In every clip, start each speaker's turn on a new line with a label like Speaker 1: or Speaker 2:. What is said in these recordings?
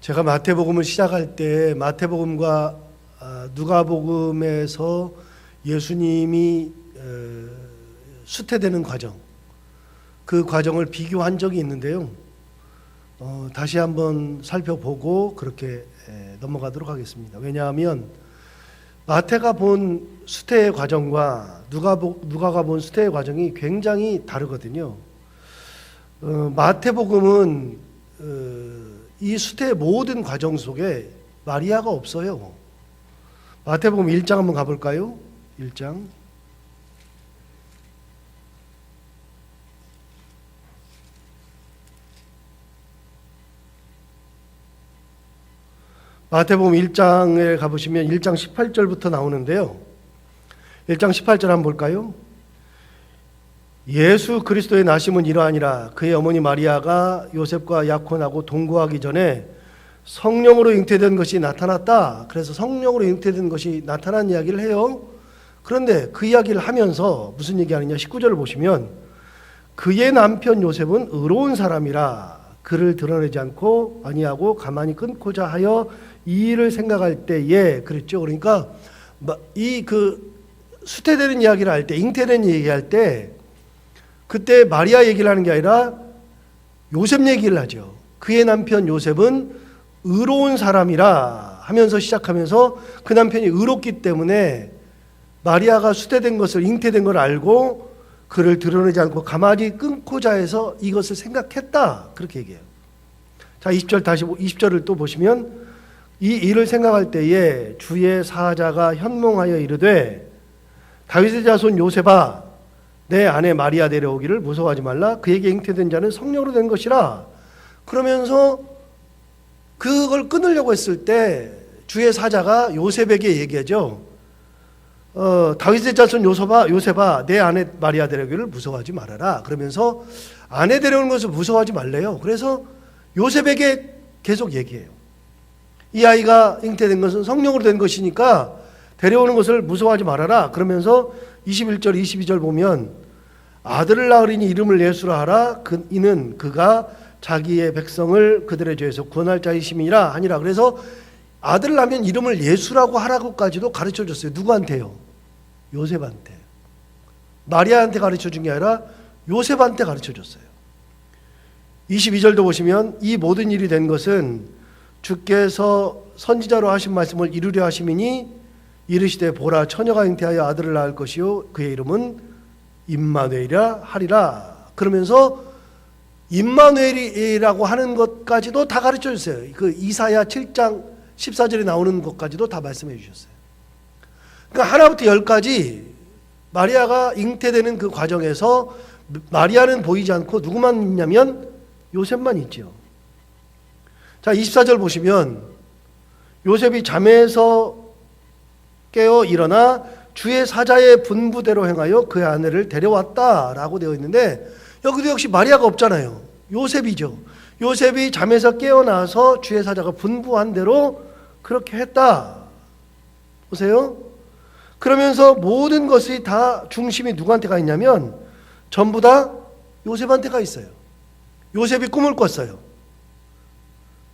Speaker 1: 제가 마태복음을 시작할 때 마태복음과 누가복음에서 예수님이 수태되는 과정, 그 과정을 비교한 적이 있는데요. 다시 한번 살펴보고 그렇게 넘어가도록 하겠습니다. 왜냐하면 마태가 본 수태의 과정과 누가가 본 수태의 과정이 굉장히 다르거든요. 마태복음은 이 수태의 모든 과정 속에 마리아가 없어요. 마태복음 1장 한번 가볼까요? 1장. 마태복음 1장에 가보시면 1장 18절부터 나오는데요. 1장 18절 한번 볼까요? 예수 그리스도의 나심은 이러하니라. 그의 어머니 마리아가 요셉과 약혼하고 동거하기 전에 성령으로 잉태된 것이 나타났다. 그래서 성령으로 잉태된 것이 나타난 이야기를 해요. 그런데 그 이야기를 하면서 무슨 얘기하느냐? 19절을 보시면 그의 남편 요셉은 의로운 사람이라 그를 드러내지 않고 아니하고 가만히 끊고자 하여 이 일을 생각할 때에 그랬죠. 그러니까 이 수태되는 이야기를 할 때, 잉태된 얘기할 때 그때 마리아 얘기를 하는 게 아니라 요셉 얘기를 하죠. 그의 남편 요셉은 의로운 사람이라 하면서 시작하면서 그 남편이 의롭기 때문에 마리아가 수태된 것을, 잉태된 걸 알고 그를 드러내지 않고 가만히 끊고자 해서 이것을 생각했다. 그렇게 얘기해요. 자, 20절 다시 20절을 또 보시면 이 일을 생각할 때에 주의 사자가 현몽하여 이르되 다윗의 자손 요셉아 내 아내 마리아 데려오기를 무서워하지 말라. 그에게 잉태된 자는 성령으로 된 것이라. 그러면서 그걸 끊으려고 했을 때 주의 사자가 요셉에게 얘기하죠. 다윗의 자손 요셉아 내 아내 마리아 데려오기를 무서워하지 말아라. 그러면서 아내 데려오는 것을 무서워하지 말래요. 그래서 요셉에게 계속 얘기해요. 이 아이가 잉태된 것은 성령으로 된 것이니까 데려오는 것을 무서워하지 말아라. 그러면서 21절 22절 보면 아들을 낳으리니 이름을 예수라 하라. 이는 그가 자기의 백성을 그들의 죄에서 구원할 자이심이라 하니라. 그래서 아들을 낳으면 이름을 예수라고 하라고까지도 가르쳐줬어요. 누구한테요? 요셉한테. 마리아한테 가르쳐준 게 아니라 요셉한테 가르쳐줬어요. 22절도 보시면 이 모든 일이 된 것은 주께서 선지자로 하신 말씀을 이루려 하심이니 이르시되 보라 처녀가 잉태하여 아들을 낳을 것이요 그의 이름은 임마누엘이라 하리라. 그러면서 임마누엘이라고 하는 것까지도 다 가르쳐 주세요. 그 이사야 7장 14절에 나오는 것까지도 다 말씀해 주셨어요. 그러니까 하나부터 열까지 마리아가 잉태되는 그 과정에서 마리아는 보이지 않고 누구만 있냐면 요셉만 있죠. 자, 24절 보시면 요셉이 잠에서 깨어 일어나 주의 사자의 분부대로 행하여 그의 아내를 데려왔다라고 되어 있는데 여기도 역시 마리아가 없잖아요. 요셉이죠. 요셉이 잠에서 깨어나서 주의 사자가 분부한 대로 그렇게 했다. 보세요. 그러면서 모든 것이 다 중심이 누구한테 가 있냐면 전부 다 요셉한테 가 있어요. 요셉이 꿈을 꿨어요.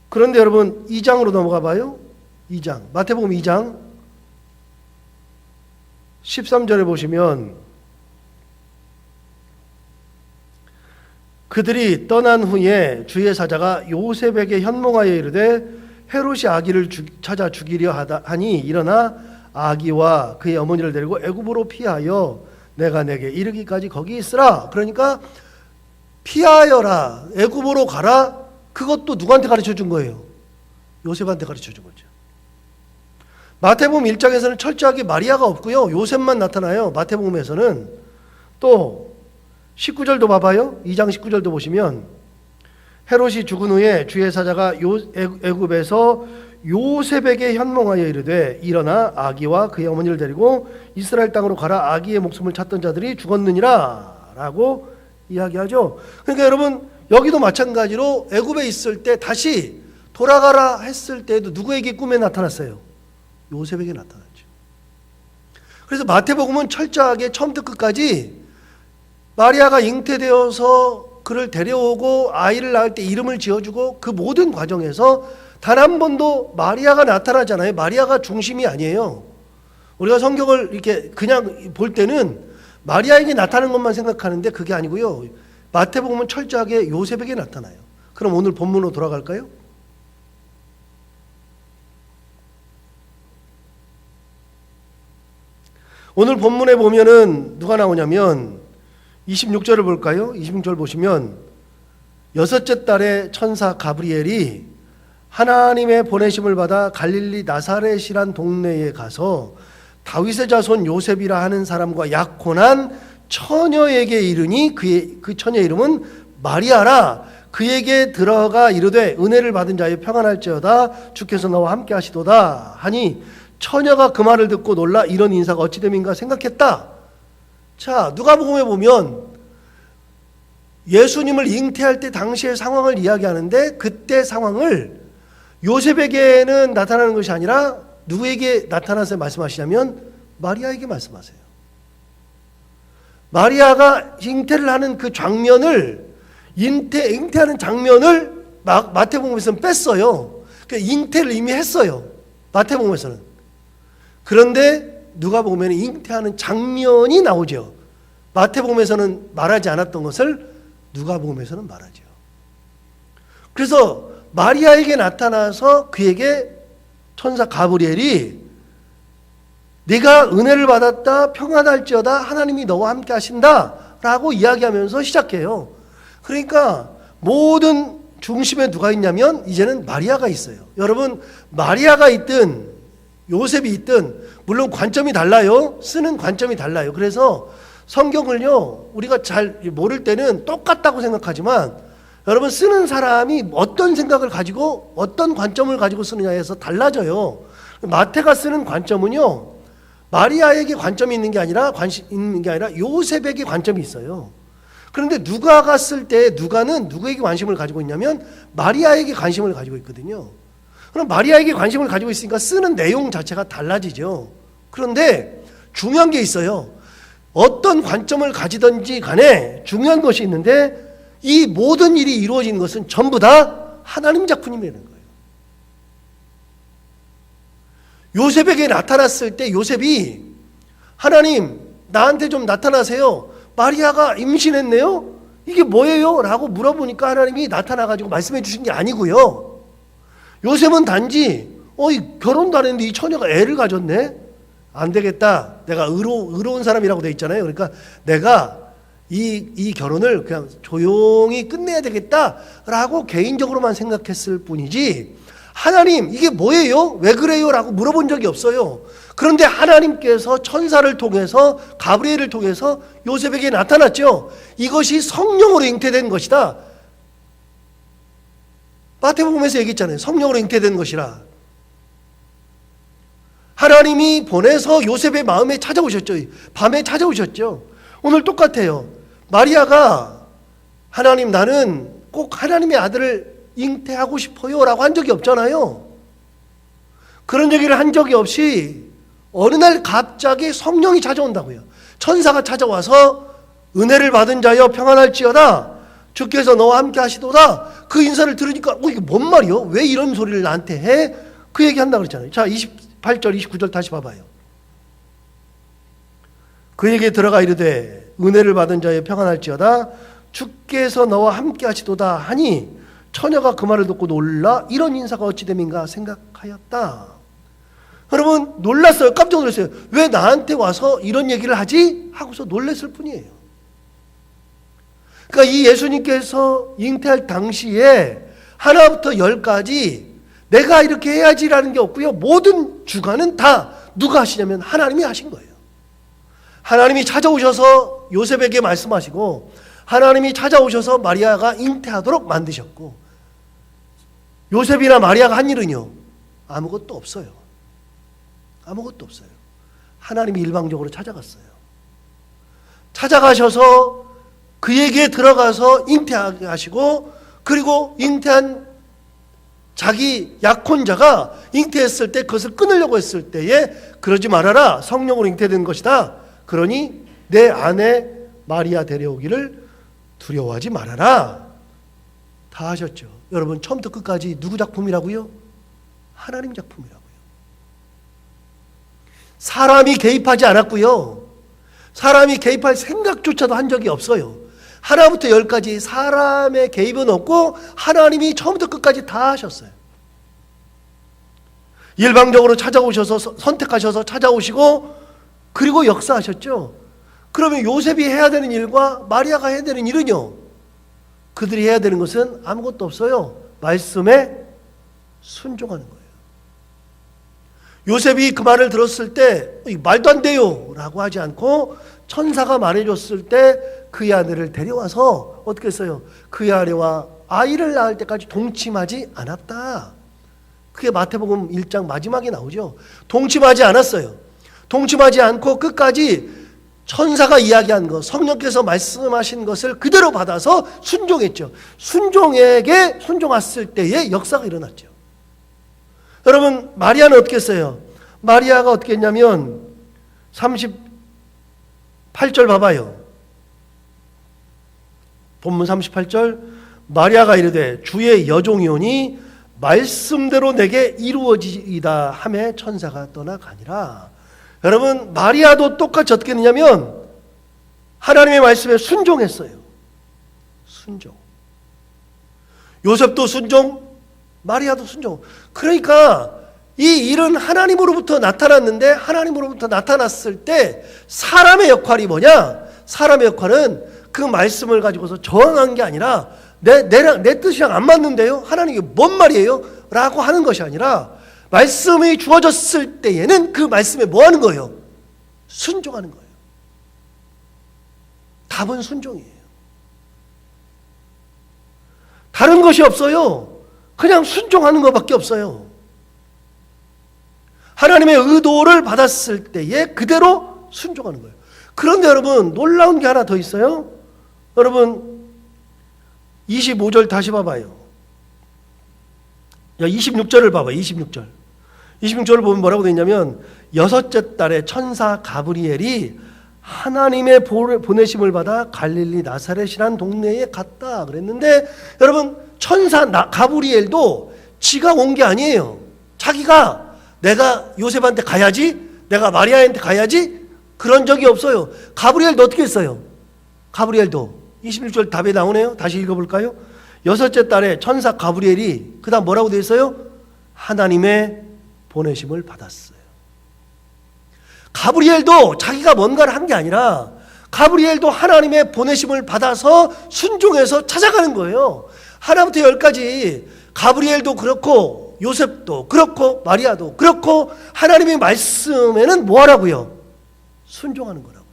Speaker 1: 그런데 여러분 2장으로 넘어가 봐요. 2장. 마태복음 2장 13절에 보시면 그들이 떠난 후에 주의 사자가 요셉에게 현몽하여 이르되 헤롯이 아기를 찾아 죽이려 하니 일어나 아기와 그의 어머니를 데리고 애굽으로 피하여 내가 내게 이르기까지 거기 있으라. 그러니까 피하여라, 애굽으로 가라. 그것도 누구한테 가르쳐 준 거예요? 요셉한테 가르쳐 준 거죠. 마태복음 1장에서는 철저하게 마리아가 없고요. 요셉만 나타나요. 마태복음에서는. 또 19절도 봐봐요. 2장 19절도 보시면 헤롯이 죽은 후에 주의 사자가 애굽에서 요셉에게 현몽하여 이르되 일어나 아기와 그의 어머니를 데리고 이스라엘 땅으로 가라. 아기의 목숨을 찾던 자들이 죽었느니라 라고 이야기하죠. 그러니까 여러분 여기도 마찬가지로 애굽에 있을 때 다시 돌아가라 했을 때에도 누구에게 꿈에 나타났어요? 요셉에게 나타났죠. 그래서 마태복음은 철저하게 처음부터 끝까지 마리아가 잉태되어서 그를 데려오고 아이를 낳을 때 이름을 지어주고 그 모든 과정에서 단 한 번도 마리아가 나타나잖아요. 마리아가 중심이 아니에요. 우리가 성경을 이렇게 그냥 볼 때는 마리아에게 나타나는 것만 생각하는데 그게 아니고요. 마태복음은 철저하게 요셉에게 나타나요. 그럼 오늘 본문으로 돌아갈까요? 오늘 본문에 보면은 누가 나오냐면 26절을 볼까요? 26절 보시면 여섯째 달에 천사 가브리엘이 하나님의 보내심을 받아 갈릴리 나사렛이란 동네에 가서 다윗의 자손 요셉이라 하는 사람과 약혼한 처녀에게 이르니 그 처녀의 이름은 마리아라. 그에게 들어가 이르되 은혜를 받은 자여 평안할지어다 주께서 너와 함께 하시도다 하니 처녀가 그 말을 듣고 놀라 이런 인사가 어찌 됨인가 생각했다. 자, 누가복음에 보면 예수님을 잉태할 때 당시의 상황을 이야기하는데 그때 상황을 요셉에게는 나타나는 것이 아니라 누구에게 나타나서 말씀하시냐면 마리아에게 말씀하세요. 마리아가 잉태를 하는 그 장면을 잉태하는 장면을 마태복음에서는 뺐어요. 그러니까 잉태를 이미 했어요. 마태복음에서는. 그런데 누가복음에는 잉태하는 장면이 나오죠. 마태복음에서는 말하지 않았던 것을 누가복음에서는 말하죠. 그래서 마리아에게 나타나서 그에게 천사 가브리엘이 네가 은혜를 받았다 평안할지어다 하나님이 너와 함께 하신다 라고 이야기하면서 시작해요. 그러니까 모든 중심에 누가 있냐면 이제는 마리아가 있어요. 여러분, 마리아가 있든 요셉이 있든 물론 관점이 달라요. 쓰는 관점이 달라요. 그래서 성경을요 우리가 잘 모를 때는 똑같다고 생각하지만 여러분, 쓰는 사람이 어떤 생각을 가지고 어떤 관점을 가지고 쓰느냐에서 달라져요. 마태가 쓰는 관점은요 마리아에게 관점이 있는 게 아니라 요셉에게 관점이 있어요. 그런데 누가가 쓸 때 누가는 누구에게 관심을 가지고 있냐면 마리아에게 관심을 가지고 있거든요. 그럼 마리아에게 관심을 가지고 있으니까 쓰는 내용 자체가 달라지죠. 그런데 중요한 게 있어요. 어떤 관점을 가지든지 간에 중요한 것이 있는데 이 모든 일이 이루어지는 것은 전부 다 하나님 작품이라는 거예요. 요셉에게 나타났을 때 요셉이 하나님 나한테 좀 나타나세요. 마리아가 임신했네요. 이게 뭐예요? 라고 물어보니까 하나님이 나타나가지고 말씀해 주신 게 아니고요. 요셉은 단지 결혼도 안 했는데 이 처녀가 애를 가졌네. 안 되겠다. 내가 의로운 사람이라고 돼 있잖아요. 그러니까 내가 이 결혼을 그냥 조용히 끝내야 되겠다라고 개인적으로만 생각했을 뿐이지 하나님 이게 뭐예요? 왜 그래요? 라고 물어본 적이 없어요. 그런데 하나님께서 천사를 통해서 가브리엘을 통해서 요셉에게 나타났죠. 이것이 성령으로 잉태된 것이다. 마태복음에서 얘기했잖아요. 성령으로 잉태된 것이라. 하나님이 보내서 요셉의 마음에 찾아오셨죠. 밤에 찾아오셨죠. 오늘 똑같아요. 마리아가 하나님 나는 꼭 하나님의 아들을 잉태하고 싶어요 라고 한 적이 없잖아요. 그런 얘기를 한 적이 없이 어느 날 갑자기 성령이 찾아온다고요. 천사가 찾아와서 은혜를 받은 자여 평안할지어다 주께서 너와 함께 하시도다. 그 인사를 들으니까 이게 뭔 말이요? 왜 이런 소리를 나한테 해? 그 얘기한다고 그랬잖아요. 자 28절 29절 다시 봐봐요. 그에게 들어가 이르되 은혜를 받은 자여 평안할지어다 주께서 너와 함께 하시도다 하니 처녀가 그 말을 듣고 놀라 이런 인사가 어찌 됨인가 생각하였다. 여러분 놀랐어요. 깜짝 놀랐어요. 왜 나한테 와서 이런 얘기를 하지? 하고서 놀랐을 뿐이에요. 그러니까 이 예수님께서 잉태할 당시에 하나부터 열까지 내가 이렇게 해야지라는 게 없고요. 모든 주관은 다 누가 하시냐면 하나님이 하신 거예요. 하나님이 찾아오셔서 요셉에게 말씀하시고 하나님이 찾아오셔서 마리아가 잉태하도록 만드셨고 요셉이나 마리아가 한 일은요 아무것도 없어요. 아무것도 없어요. 하나님이 일방적으로 찾아갔어요. 찾아가셔서 그에게 들어가서 잉태하게 하시고 그리고 잉태한 자기 약혼자가 잉태했을 때 그것을 끊으려고 했을 때에 그러지 말아라. 성령으로 잉태된 것이다. 그러니 내 아내 마리아 데려오기를 두려워하지 말아라. 다 하셨죠. 여러분 처음부터 끝까지 누구 작품이라고요? 하나님 작품이라고요. 사람이 개입하지 않았고요. 사람이 개입할 생각조차도 한 적이 없어요. 하나부터 열까지 사람의 개입은 없고 하나님이 처음부터 끝까지 다 하셨어요. 일방적으로 찾아오셔서 선택하셔서 찾아오시고 그리고 역사하셨죠. 그러면 요셉이 해야 되는 일과 마리아가 해야 되는 일은요, 그들이 해야 되는 것은 아무것도 없어요. 말씀에 순종하는 거예요. 요셉이 그 말을 들었을 때 말도 안 돼요 라고 하지 않고 천사가 말해줬을 때 그의 아내를 데려와서 어떻게 했어요? 그의 아내와 아이를 낳을 때까지 동침하지 않았다. 그게 마태복음 1장 마지막에 나오죠. 동침하지 않았어요. 동침하지 않고 끝까지 천사가 이야기한 것, 성령께서 말씀하신 것을 그대로 받아서 순종했죠. 순종에게 순종했을 때의 역사가 일어났죠. 여러분, 마리아는 어떻게 했어요? 마리아가 어떻게 했냐면 38절 봐봐요. 본문 38절, 마리아가 이르되 주의 여종이오니 말씀대로 내게 이루어지이다 하매 천사가 떠나가니라. 여러분, 마리아도 똑같이 어떻게 했냐면 하나님의 말씀에 순종했어요. 순종. 요셉도 순종, 마리아도 순종. 그러니까 이 일은 하나님으로부터 나타났는데, 하나님으로부터 나타났을 때 사람의 역할이 뭐냐? 사람의 역할은 그 말씀을 가지고서 저항한 게 아니라 내 뜻이랑 안 맞는데요? 하나님이 뭔 말이에요? 라고 하는 것이 아니라 말씀이 주어졌을 때에는 그 말씀에 뭐 하는 거예요? 순종하는 거예요. 답은 순종이에요. 다른 것이 없어요. 그냥 순종하는 것밖에 없어요. 하나님의 의도를 받았을 때에 그대로 순종하는 거예요. 그런데 여러분, 놀라운 게 하나 더 있어요. 여러분 25절 다시 봐봐요. 26절을 봐봐요. 26절을 보면 뭐라고 되어 있냐면 여섯째 달에 천사 가브리엘이 하나님의 보내심을 받아 갈릴리 나사렛이라는 동네에 갔다 그랬는데, 여러분, 천사 가브리엘도 지가 온 게 아니에요. 자기가 내가 요셉한테 가야지, 내가 마리아한테 가야지, 그런 적이 없어요. 가브리엘도 어떻게 했어요? 가브리엘도 26절 답에 나오네요. 다시 읽어볼까요? 여섯째 달에 천사 가브리엘이 그 다음 뭐라고 되어 있어요? 하나님의 보내심을 받았어요. 가브리엘도 자기가 뭔가를 한 게 아니라 가브리엘도 하나님의 보내심을 받아서 순종해서 찾아가는 거예요. 하나부터 열까지 가브리엘도 그렇고 요셉도 그렇고 마리아도 그렇고 하나님의 말씀에는 뭐 하라고요? 순종하는 거라고요.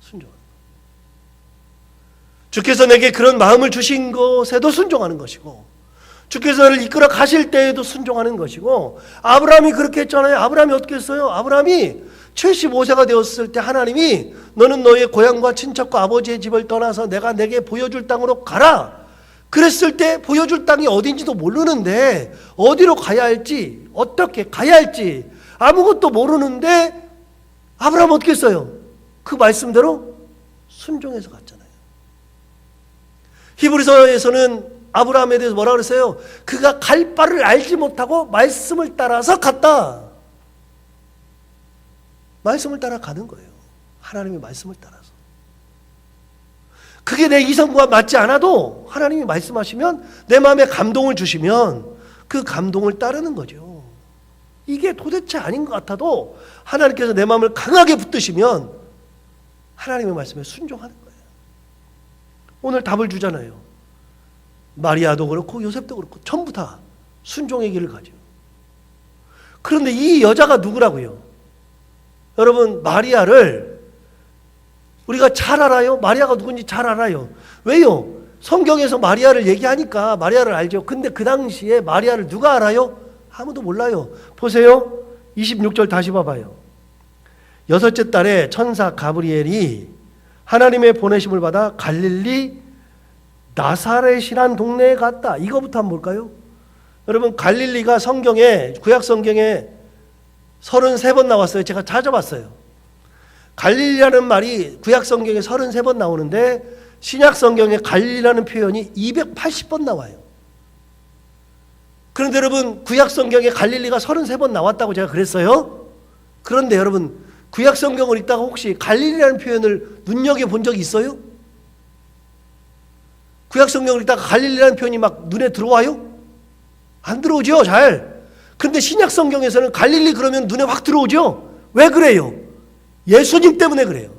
Speaker 1: 순종하는 거. 주께서 내게 그런 마음을 주신 것에도 순종하는 것이고, 주께서 나를 이끌어 가실 때에도 순종하는 것이고, 아브라함이 그렇게 했잖아요. 아브라함이 어떻게 했어요? 아브라함이 75세가 되었을 때 하나님이 너는 너의 고향과 친척과 아버지의 집을 떠나서 내가 내게 보여줄 땅으로 가라. 그랬을 때 보여줄 땅이 어딘지도 모르는데 어디로 가야 할지, 어떻게 가야 할지 아무것도 모르는데 아브라함 어떻게 했어요? 그 말씀대로 순종해서 갔잖아요. 히브리서에서는 아브라함에 대해서 뭐라 그랬어요? 그가 갈 바를 알지 못하고 말씀을 따라서 갔다. 말씀을 따라 가는 거예요. 하나님의 말씀을 따라서. 그게 내 이성과 맞지 않아도 하나님이 말씀하시면, 내 마음에 감동을 주시면 그 감동을 따르는 거죠. 이게 도대체 아닌 것 같아도 하나님께서 내 마음을 강하게 붙드시면 하나님의 말씀에 순종하는 거예요. 오늘 답을 주잖아요. 마리아도 그렇고 요셉도 그렇고 전부 다 순종의 길을 가죠. 그런데 이 여자가 누구라고요? 여러분, 마리아를 우리가 잘 알아요. 마리아가 누군지 잘 알아요. 왜요? 성경에서 마리아를 얘기하니까 마리아를 알죠. 근데 그 당시에 마리아를 누가 알아요? 아무도 몰라요. 보세요. 26절 다시 봐봐요. 여섯째 달에 천사 가브리엘이 하나님의 보내심을 받아 갈릴리 나사렛이란 동네에 갔다. 이거부터 한번 볼까요? 여러분, 갈릴리가 성경에, 구약 성경에 33번 나왔어요. 제가 찾아봤어요. 갈릴리라는 말이 구약 성경에 33번 나오는데 신약 성경에 갈릴리라는 표현이 280번 나와요. 그런데 여러분, 구약 성경에 갈릴리가 33번 나왔다고 제가 그랬어요. 그런데 여러분, 구약 성경을 읽다가 혹시 갈릴리라는 표현을 눈여겨본 적이 있어요? 구약 성경을 읽다가 갈릴리라는 표현이 막 눈에 들어와요? 안 들어오죠, 잘. 그런데 신약 성경에서는 갈릴리 그러면 눈에 확 들어오죠? 왜 그래요? 예수님 때문에 그래요.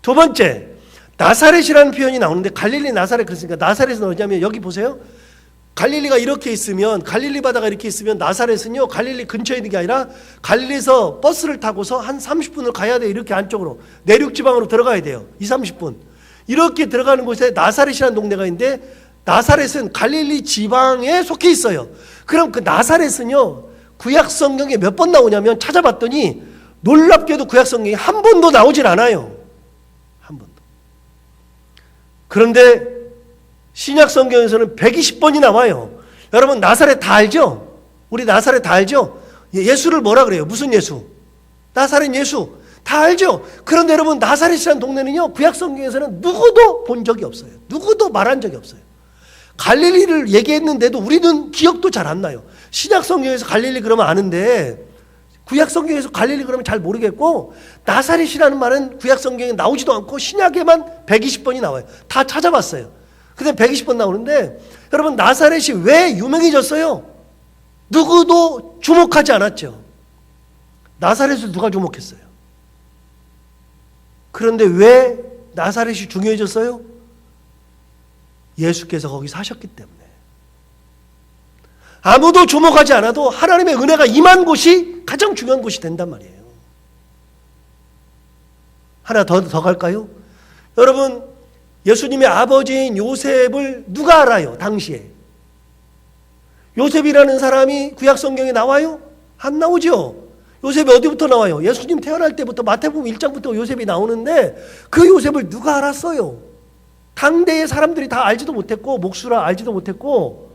Speaker 1: 두 번째, 나사렛이라는 표현이 나오는데 갈릴리 나사렛 그랬으니까 나사렛은 어디냐면 여기 보세요. 갈릴리가 이렇게 있으면, 갈릴리 바다가 이렇게 있으면 나사렛은요 갈릴리 근처에 있는 게 아니라 갈릴리에서 버스를 타고서 한 30분을 가야 돼요. 이렇게 안쪽으로 내륙 지방으로 들어가야 돼요. 20-30분 이렇게 들어가는 곳에 나사렛이라는 동네가 있는데, 나사렛은 갈릴리 지방에 속해 있어요. 그럼 그 나사렛은요 구약 성경에 몇 번 나오냐면 찾아봤더니 놀랍게도 구약 성경에 한 번도 나오질 않아요. 한 번도. 그런데 신약 성경에서는 120번이 나와요. 여러분 나사렛 다 알죠? 우리 나사렛 다 알죠? 예수를 뭐라 그래요? 무슨 예수? 나사렛 예수. 다 알죠? 그런데 여러분 나사렛이라는 동네는요 구약 성경에서는 누구도 본 적이 없어요. 누구도 말한 적이 없어요. 갈릴리를 얘기했는데도 우리는 기억도 잘 안 나요. 신약 성경에서 갈릴리 그러면 아는데 구약 성경에서 갈릴리 그러면 잘 모르겠고, 나사렛이라는 말은 구약 성경에 나오지도 않고 신약에만 120번이 나와요. 다 찾아봤어요. 근데 120번 나오는데 여러분 나사렛이 왜 유명해졌어요? 누구도 주목하지 않았죠. 나사렛을 누가 주목했어요? 그런데 왜 나사렛이 중요해졌어요? 예수께서 거기 사셨기 때문에. 아무도 주목하지 않아도 하나님의 은혜가 임한 곳이 가장 중요한 곳이 된단 말이에요. 하나 더 갈까요? 여러분 예수님의 아버지인 요셉을 누가 알아요? 당시에 요셉이라는 사람이 구약 성경에 나와요? 안 나오죠. 요셉이 어디부터 나와요? 예수님 태어날 때부터 마태복음 1장부터 요셉이 나오는데 그 요셉을 누가 알았어요? 당대의 사람들이 다 알지도 못했고, 목수라 알지도 못했고,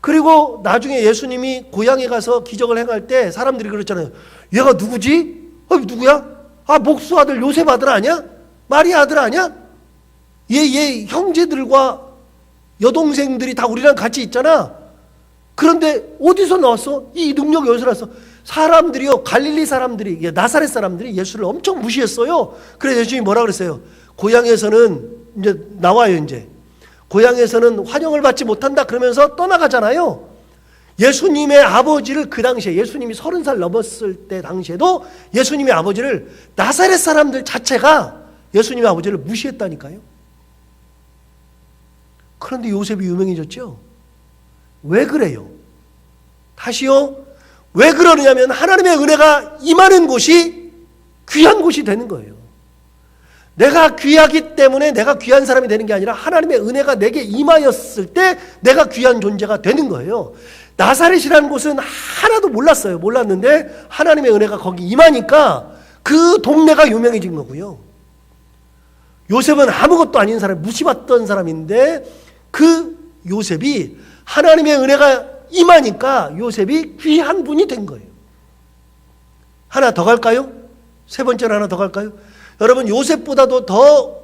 Speaker 1: 그리고 나중에 예수님이 고향에 가서 기적을 행할 때 사람들이 그랬잖아요. 얘가 누구지? 누구야? 목수 아들 요셉 아들 아니야? 마리아 아들 아니야? 얘 형제들과 여동생들이 다 우리랑 같이 있잖아. 그런데 어디서 나왔어? 이 능력이 어디서 나왔어? 사람들이요, 갈릴리 사람들이, 나사렛 사람들이 예수를 엄청 무시했어요. 그래서 예수님이 뭐라 그랬어요? 고향에서는 이제 나와요. 이제 고향에서는 환영을 받지 못한다 그러면서 떠나가잖아요. 예수님의 아버지를 그 당시에 예수님이 30살 넘었을 때 당시에도 예수님의 아버지를 나사렛 사람들 자체가 예수님의 아버지를 무시했다니까요. 그런데 요셉이 유명해졌죠. 왜 그래요? 다시요. 왜 그러느냐면 하나님의 은혜가 임하는 곳이 귀한 곳이 되는 거예요. 내가 귀하기 때문에 내가 귀한 사람이 되는 게 아니라 하나님의 은혜가 내게 임하였을 때 내가 귀한 존재가 되는 거예요. 나사렛이라는 곳은 하나도 몰랐어요. 몰랐는데 하나님의 은혜가 거기 임하니까 그 동네가 유명해진 거고요. 요셉은 아무것도 아닌 사람, 무시받던 사람인데 그 요셉이 하나님의 은혜가 임하니까 요셉이 귀한 분이 된 거예요. 하나 더 갈까요? 세 번째로 하나 더 갈까요? 여러분 요셉보다도 더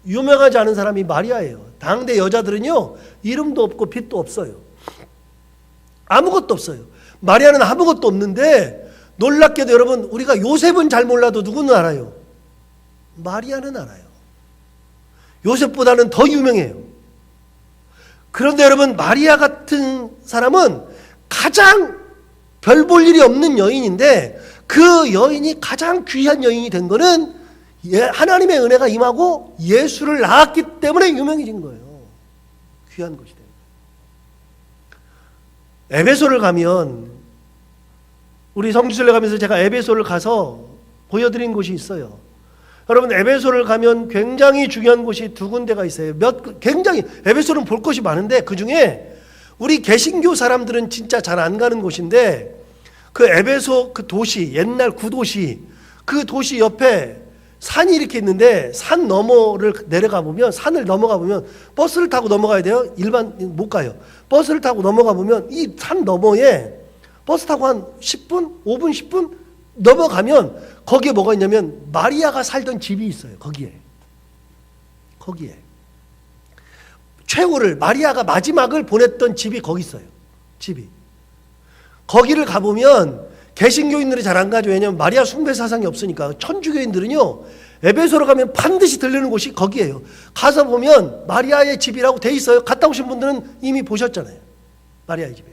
Speaker 1: 유명하지 않은 사람이 마리아예요. 당대 여자들은요 이름도 없고 빛도 없어요. 아무것도 없어요. 마리아는 아무것도 없는데 놀랍게도 여러분 우리가 요셉은 잘 몰라도 누구는 알아요? 마리아는 알아요. 요셉보다는 더 유명해요. 그런데 여러분 마리아 같은 사람은 가장 별 볼 일이 없는 여인인데 그 여인이 가장 귀한 여인이 된 거는 하나님의 은혜가 임하고 예수를 낳았기 때문에 유명해진 거예요. 귀한 것이 돼요. 에베소를 가면 우리 성지순례 가면서 제가 에베소를 가서 보여드린 곳이 있어요. 여러분 에베소를 가면 굉장히 중요한 곳이 두 군데가 있어요. 굉장히 에베소는 볼 것이 많은데 그중에 우리 개신교 사람들은 진짜 잘 안 가는 곳인데 그 에베소 그 도시 옛날 구도시 그 도시 옆에 산이 이렇게 있는데 산 너머를 내려가 보면 산을 넘어가 보면 버스를 타고 넘어가야 돼요. 일반 못 가요. 버스를 타고 넘어가 보면 이 산 너머에 버스 타고 한 10분, 5분, 10분 넘어가면 거기에 뭐가 있냐면 마리아가 살던 집이 있어요. 거기에 최후를, 마리아가 마지막을 보냈던 집이 거기 있어요. 집이. 거기를 가보면 개신교인들이 잘 안 가죠. 왜냐하면 마리아 숭배 사상이 없으니까. 천주교인들은요, 에베소로 가면 반드시 들르는 곳이 거기예요. 가서 보면 마리아의 집이라고 돼 있어요. 갔다 오신 분들은 이미 보셨잖아요. 마리아의 집에.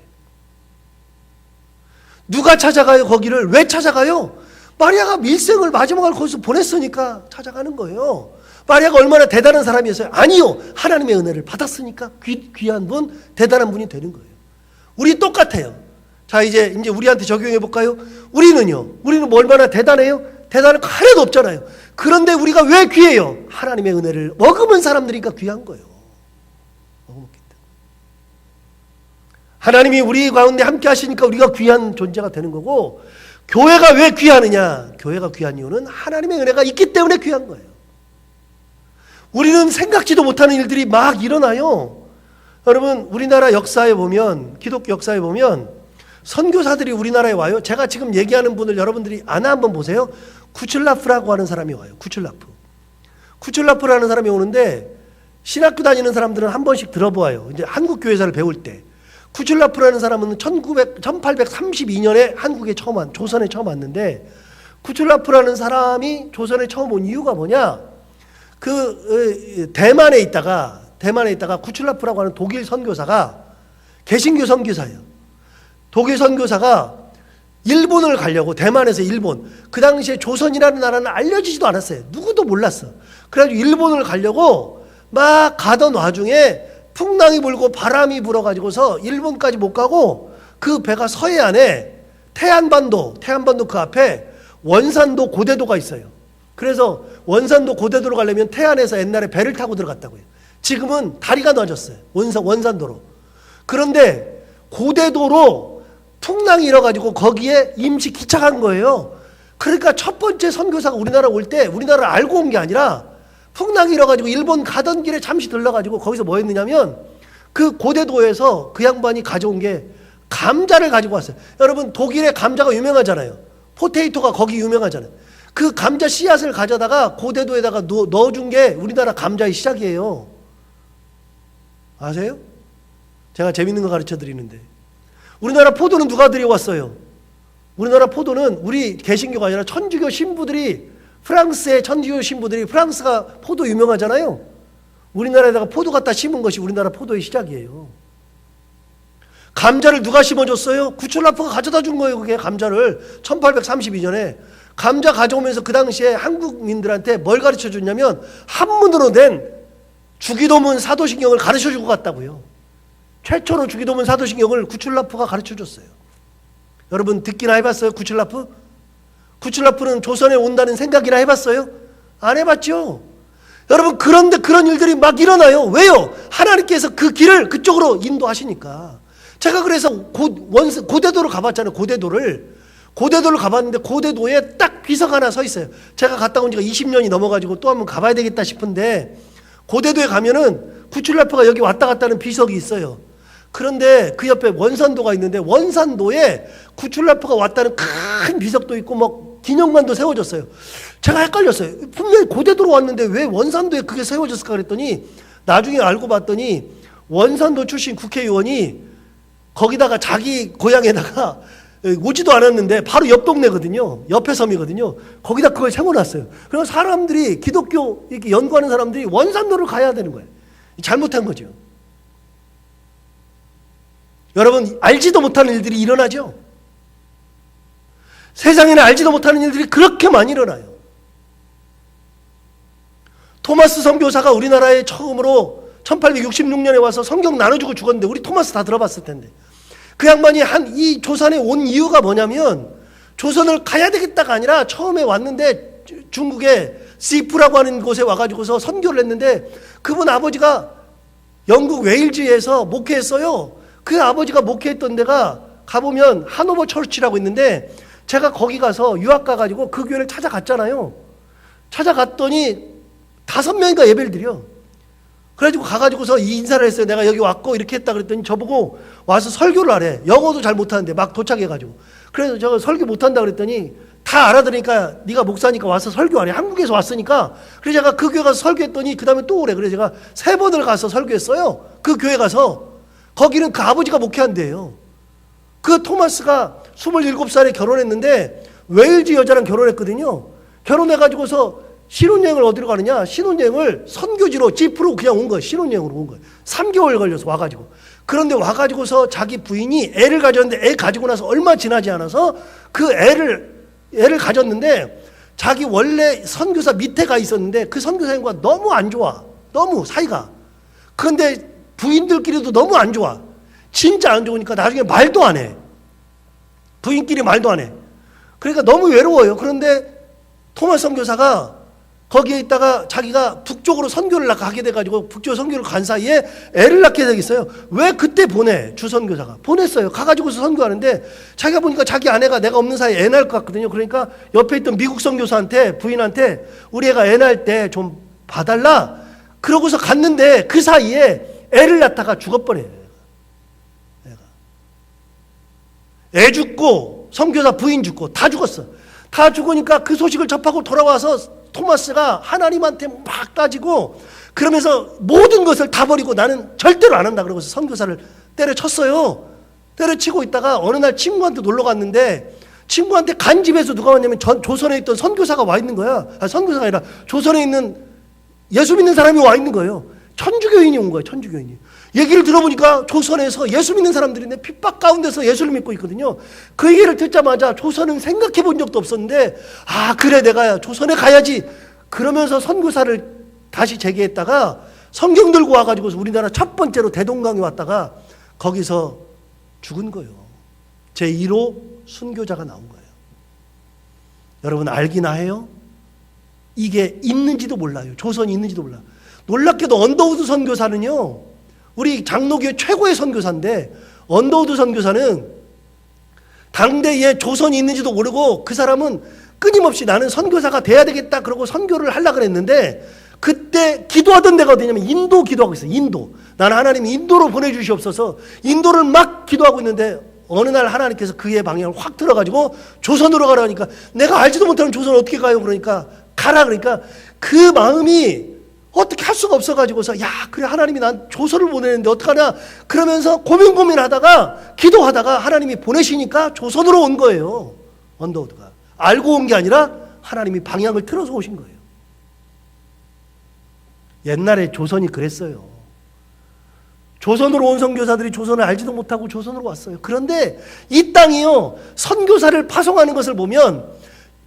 Speaker 1: 누가 찾아가요? 거기를 왜 찾아가요? 마리아가 일생을 마지막을 거기서 보냈으니까 찾아가는 거예요. 마리아가 얼마나 대단한 사람이었어요? 아니요. 하나님의 은혜를 받았으니까 귀한 분, 대단한 분이 되는 거예요. 우리 똑같아요. 자, 이제 우리한테 적용해 볼까요? 우리는 뭐 얼마나 대단해요? 대단한 거 하나도 없잖아요. 그런데 우리가 왜 귀해요? 하나님의 은혜를 머금은 사람들이니까 귀한 거예요. 머금었기 때문에. 하나님이 우리 가운데 함께 하시니까 우리가 귀한 존재가 되는 거고, 교회가 왜 귀하느냐? 교회가 귀한 이유는 하나님의 은혜가 있기 때문에 귀한 거예요. 우리는 생각지도 못하는 일들이 막 일어나요. 여러분, 우리나라 역사에 보면, 기독교 역사에 보면 선교사들이 우리나라에 와요. 제가 지금 얘기하는 분을 여러분들이 아나 한번 보세요. 쿠출라프라고 하는 사람이 와요. 쿠출라프라는 사람이 오는데, 신학교 다니는 사람들은 한 번씩 들어보아요. 이제 한국 교회사를 배울 때. 쿠출라프라는 사람은 1832년에 조선에 처음 왔는데, 쿠출라프라는 사람이 조선에 처음 온 이유가 뭐냐? 대만에 있다가 쿠출라프라고 하는 독일 선교사가, 개신교 선교사예요. 독일 선교사가 일본을 가려고, 대만에서 일본, 그 당시에 조선이라는 나라는 알려지지도 않았어요. 누구도 몰랐어. 그래가지고 일본을 가려고 막 가던 와중에 풍랑이 불고 바람이 불어가지고서 일본까지 못 가고, 그 배가 서해안에 태안반도 그 앞에 원산도 고대도가 있어요. 그래서 원산도 고대도로 가려면 태안에서 옛날에 배를 타고 들어갔다고요. 지금은 다리가 놔졌어요. 원산도로. 그런데 고대도로 풍랑이 일어가지고 거기에 임시 기착한 거예요. 그러니까 첫 번째 선교사가 우리나라 올 때 우리나라를 알고 온 게 아니라, 풍랑이 일어가지고 일본 가던 길에 잠시 들러가지고 거기서 뭐 했느냐면, 그 고대도에서 그 양반이 가져온 게 감자를 가지고 왔어요. 여러분, 독일의 감자가 유명하잖아요. 포테이토가 거기 유명하잖아요. 그 감자 씨앗을 가져다가 고대도에다가 넣어준 게 우리나라 감자의 시작이에요. 아세요? 제가 재밌는 거 가르쳐 드리는데, 우리나라 포도는 누가 들여왔어요? 우리나라 포도는 우리 개신교가 아니라 천주교 신부들이, 프랑스의 천주교 신부들이, 프랑스가 포도 유명하잖아요. 우리나라에다가 포도 갖다 심은 것이 우리나라 포도의 시작이에요. 감자를 누가 심어줬어요? 구출라프가 가져다 준 거예요. 그게 감자를 1832년에 감자 가져오면서 그 당시에 한국민들한테 뭘 가르쳐 줬냐면, 한문으로 낸 주기도문 사도신경을 가르쳐 주고 갔다고요. 최초로 주기도문 사도신경을 구출라프가 가르쳐 줬어요. 여러분, 듣기나 해봤어요? 구출라프는 조선에 온다는 생각이나 해봤어요? 안 해봤죠? 여러분, 그런데 그런 일들이 막 일어나요. 왜요? 하나님께서 그 길을 그쪽으로 인도하시니까. 제가 그래서 고대도로 가봤잖아요. 고대도를 가봤는데, 고대도에 딱 비석 하나 서 있어요. 제가 갔다 온 지가 20년이 넘어가지고 또 한번 가봐야 되겠다 싶은데, 고대도에 가면은 구출라프가 여기 왔다 갔다 하는 비석이 있어요. 그런데 그 옆에 원산도가 있는데, 원산도에 구출라프가 왔다는 큰 비석도 있고 뭐 기념관도 세워졌어요. 제가 헷갈렸어요. 분명히 고대도로 왔는데 왜 원산도에 그게 세워졌을까 그랬더니, 나중에 알고 봤더니 원산도 출신 국회의원이 거기다가 자기 고향에다가 오지도 않았는데 바로 옆 동네거든요. 옆에 섬이거든요. 거기다 그걸 세워놨어요. 그래서 사람들이, 기독교 이렇게 연구하는 사람들이 원산도를 가야 되는 거예요. 잘못한 거죠. 여러분, 알지도 못하는 일들이 일어나죠. 세상에는 알지도 못하는 일들이 그렇게 많이 일어나요. 토마스 선교사가 우리나라에 처음으로 1866년에 와서 성경 나눠주고 죽었는데, 우리 토마스 다 들어봤을 텐데, 그 양반이 이 조선에 온 이유가 뭐냐면, 조선을 가야 되겠다가 아니라 처음에 왔는데 중국의 시프라고 하는 곳에 와가지고서 선교를 했는데, 그분 아버지가 영국 웨일즈에서 목회했어요. 그 아버지가 목회했던 데가 가보면 하노버 처치라고 있는데, 제가 거기 가서 유학 가가지고 그 교회를 찾아갔잖아요. 찾아갔더니 5명인가 예배를 드려. 그래가지고 가가지고서 이 인사를 했어요. 내가 여기 왔고 이렇게 했다 그랬더니 저보고 와서 설교를 하래. 영어도 잘 못하는데 막 도착해가지고. 그래서 제가 설교 못한다 그랬더니 다 알아들으니까 네가 목사니까 와서 설교하래. 한국에서 왔으니까. 그래서 제가 그 교회 가서 설교했더니 그 다음에 또 오래. 그래서 제가 3번을 가서 설교했어요. 그 교회 가서. 거기는 그 아버지가 목회한대요. 그 토마스가 27살에 결혼했는데 웨일즈 여자랑 결혼했거든요. 결혼해가지고서 신혼여행을 어디로 가느냐? 신혼여행을 선교지로 지프로 그냥 온 거예요. 신혼여행으로 온 거예요. 3개월 걸려서 와가지고. 그런데 와가지고서 자기 부인이 애를 가졌는데 애 가지고 나서 얼마 지나지 않아서 그 애를 가졌는데 자기 원래 선교사 밑에 가 있었는데 그 선교사님과 너무 안 좋아. 너무 사이가. 그런데 부인들끼리도 너무 안 좋아. 진짜 안 좋으니까 나중에 말도 안 해. 부인끼리 말도 안 해. 그러니까 너무 외로워요. 그런데 토마스 선교사가 거기에 있다가 자기가 북쪽으로 선교를 가게 돼가지고 북쪽 선교를 간 사이에 애를 낳게 되겠어요. 왜 그때 보내? 주선교사가 보냈어요. 가가지고서 선교하는데 자기가 보니까 자기 아내가 내가 없는 사이에 애 낳을 것 같거든요. 그러니까 옆에 있던 미국 선교사한테 부인한테 우리 애가 애 낳을 때 좀 봐달라. 그러고서 갔는데 그 사이에 애를 낳다가 죽어버려요. 애 죽고 선교사 부인 죽고 다 죽었어. 다 죽으니까 그 소식을 접하고 돌아와서 토마스가 하나님한테 막 따지고 그러면서 모든 것을 다 버리고 나는 절대로 안 한다 그러고서 선교사를 때려쳤어요. 때려치고 있다가 어느 날 친구한테 놀러 갔는데 친구한테 간 집에서 누가 왔냐면 조선에 있던 선교사가 와 있는 거야. 선교사가 아니라 조선에 있는 예수 믿는 사람이 와 있는 거예요. 천주교인이 온 거예요. 천주교인이. 얘기를 들어보니까 조선에서 예수 믿는 사람들인데 핍박 가운데서 예수를 믿고 있거든요. 그 얘기를 듣자마자 조선은 생각해 본 적도 없었는데 아 그래 내가 조선에 가야지 그러면서 선교사를 다시 재개했다가 성경 들고 와가지고 우리나라 첫 번째로 대동강에 왔다가 거기서 죽은 거예요. 제1호 순교자가 나온 거예요. 여러분 알기나 해요? 이게 있는지도 몰라요. 조선이 있는지도 몰라요. 놀랍게도 언더우드 선교사는요. 우리 장로교회 최고의 선교사인데 언더우드 선교사는 당대에 조선이 있는지도 모르고 그 사람은 끊임없이 나는 선교사가 돼야 되겠다 그러고 선교를 하려고 그랬는데 그때 기도하던 데가 어디냐면 인도 기도하고 있어요. 인도. 나는 하나님이 인도로 보내주시옵소서 인도를 막 기도하고 있는데 어느 날 하나님께서 그의 방향을 확 들어가지고 조선으로 가라니까 내가 알지도 못하는 조선을 어떻게 가요? 그러니까 가라 그러니까 그 마음이 어떻게 할 수가 없어가지고서 야 그래 하나님이 난 조선을 보내는데 어떡하냐 그러면서 고민하다가 기도하다가 하나님이 보내시니까 조선으로 온 거예요. 언더우드가 알고 온 게 아니라 하나님이 방향을 틀어서 오신 거예요. 옛날에 조선이 그랬어요. 조선으로 온 선교사들이 조선을 알지도 못하고 조선으로 왔어요. 그런데 이 땅이요 선교사를 파송하는 것을 보면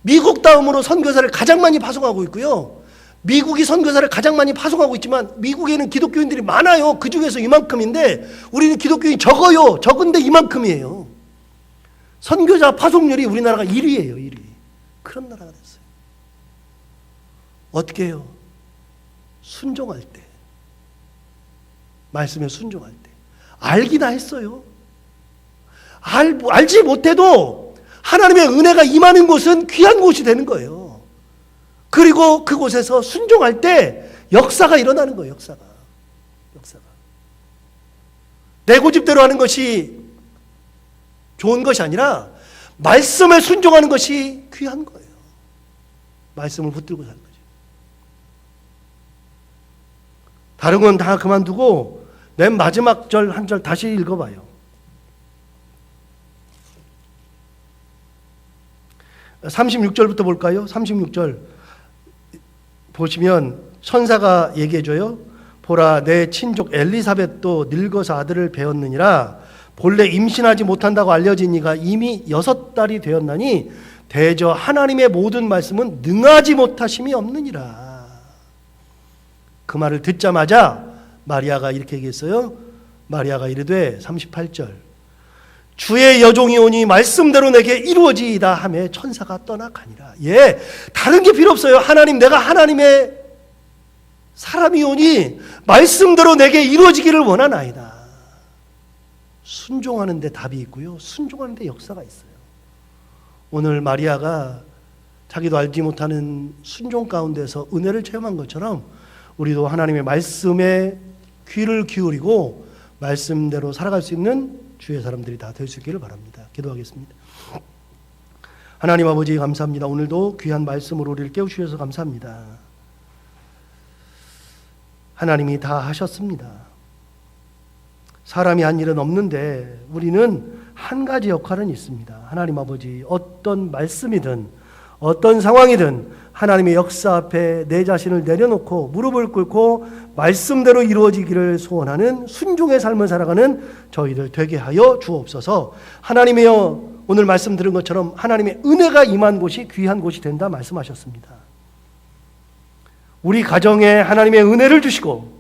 Speaker 1: 미국 다음으로 선교사를 가장 많이 파송하고 있고요. 미국이 선교사를 가장 많이 파송하고 있지만 미국에는 기독교인들이 많아요. 그 중에서 이만큼인데 우리는 기독교인이 적어요. 적은데 이만큼이에요. 선교사 파송률이 우리나라가 1위예요. 1위. 그런 나라가 됐어요. 어떻게 해요? 순종할 때. 말씀에 순종할 때. 알기나 했어요. 알지 못해도 하나님의 은혜가 임하는 곳은 귀한 곳이 되는 거예요. 그리고 그곳에서 순종할 때 역사가 일어나는 거예요. 역사가. 내 고집대로 하는 것이 좋은 것이 아니라 말씀에 순종하는 것이 귀한 거예요. 말씀을 붙들고 사는 거죠. 다른 건 다 그만두고 맨 마지막 절 한 절 다시 읽어봐요. 36절부터 볼까요? 36절 보시면 천사가 얘기해줘요. 보라 내 친족 엘리사벳도 늙어서 아들을 배었느니라. 본래 임신하지 못한다고 알려진 이가 이미 6달이 되었나니 대저 하나님의 모든 말씀은 능하지 못하심이 없느니라. 그 말을 듣자마자 마리아가 이렇게 얘기했어요. 마리아가 이르되 38절 주의 여종이 오니 말씀대로 내게 이루어지이다 하며 천사가 떠나가니라. 예, 다른 게 필요 없어요. 하나님, 내가 하나님의 사람이 오니 말씀대로 내게 이루어지기를 원하나이다. 순종하는 데 답이 있고요. 순종하는 데 역사가 있어요. 오늘 마리아가 자기도 알지 못하는 순종 가운데서 은혜를 체험한 것처럼 우리도 하나님의 말씀에 귀를 기울이고 말씀대로 살아갈 수 있는 주의 사람들이 다 될 수 있기를 바랍니다. 기도하겠습니다. 하나님 아버지 감사합니다. 오늘도 귀한 말씀으로 우리를 깨우셔서 감사합니다. 하나님이 다 하셨습니다. 사람이 한 일은 없는데 우리는 한 가지 역할은 있습니다. 하나님 아버지, 어떤 말씀이든 어떤 상황이든 하나님의 역사 앞에 내 자신을 내려놓고 무릎을 꿇고 말씀대로 이루어지기를 소원하는 순종의 삶을 살아가는 저희들 되게 하여 주옵소서. 하나님이여, 오늘 말씀 들은 것처럼 하나님의 은혜가 임한 곳이 귀한 곳이 된다 말씀하셨습니다. 우리 가정에 하나님의 은혜를 주시고,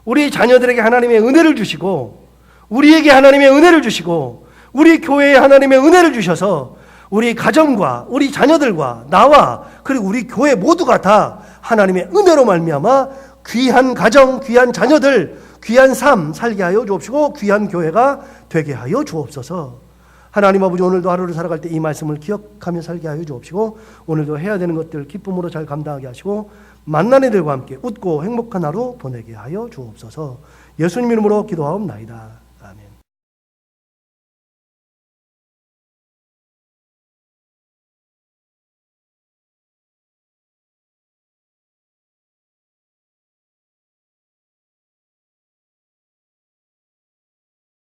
Speaker 1: 우리 자녀들에게 하나님의 은혜를 주시고, 우리에게 하나님의 은혜를 주시고, 우리 교회에 하나님의 은혜를 주셔서 우리 가정과 우리 자녀들과 나와 그리고 우리 교회 모두가 다 하나님의 은혜로 말미암아 귀한 가정, 귀한 자녀들, 귀한 삶 살게 하여 주옵시고 귀한 교회가 되게 하여 주옵소서. 하나님 아버지, 오늘도 하루를 살아갈 때 이 말씀을 기억하며 살게 하여 주옵시고 오늘도 해야 되는 것들 기쁨으로 잘 감당하게 하시고 만난 이들과 함께 웃고 행복한 하루 보내게 하여 주옵소서. 예수님 이름으로 기도하옵나이다.